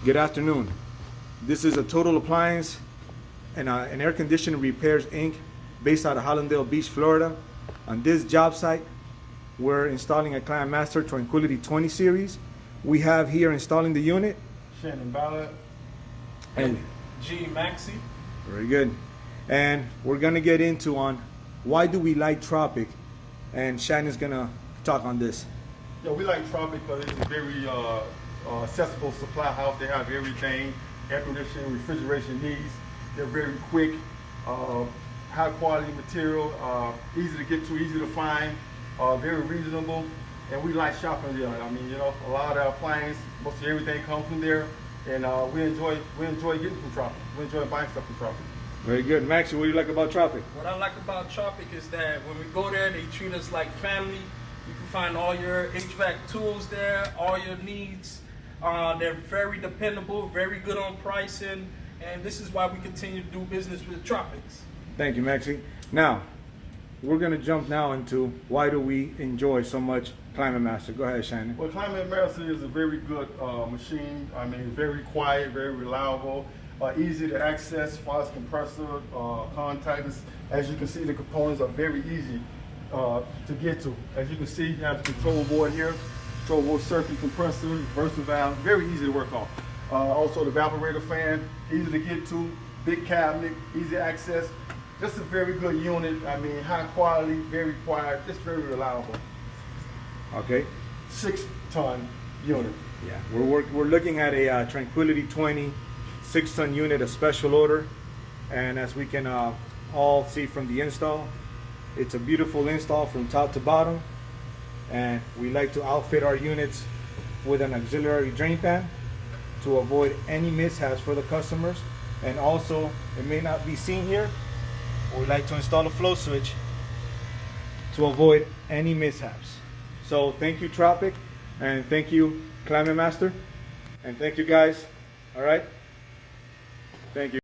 Good afternoon. This is a Total Appliance and an Air Conditioning Repairs Inc. based out of Hollandale Beach, Florida. On this job site, we're installing a Climate Master Tranquility 20 series. We have here installing the unit. Shannon Ballard. And G Maxi. very good. And we're gonna get into on why do we like Tropic, and Shannon's gonna talk on this. Yeah, we like Tropic because it's a very accessible supply house. They have everything, air conditioning, refrigeration needs. They're very quick, high quality material, easy to get to, easy to find, very reasonable. And we like shopping there. I mean, you know, a lot of our appliances, most of everything comes from there. And we enjoy getting from Tropic. We enjoy buying stuff from Tropic. Very good. Maxie, what do you like about Tropic? What I like about Tropic is that when we go there, they treat us like family. You can find all your HVAC tools there, all your needs. They're very dependable, very good on pricing, and this is why we continue to do business with Tropics. Thank you, Maxie. Now, we're gonna jump now into why do we enjoy so much Climate Master. Go ahead, Shannon. Well, Climate Master is a very good machine. I mean, very quiet, very reliable, easy to access as far as compressor, contactors. As you can see, the components are very easy to get to. As you can see, you have the control board here, control board circuit, compressor, reversal valve, very easy to work on. Also the evaporator fan, easy to get to, big cabinet, easy access. Just a very good unit. I mean, high quality, very quiet, just very reliable. Okay. 6-ton unit. Yeah, we're looking at a Tranquility 20 6-ton unit, a special order, and as we can all see from the install, it's a beautiful install from top to bottom. And we like to outfit our units with an auxiliary drain pan to avoid any mishaps for the customers. And also, it may not be seen here, we like to install a flow switch to avoid any mishaps. So thank you, Tropic, and thank you, Climate Master, and thank you guys. All right, thank you.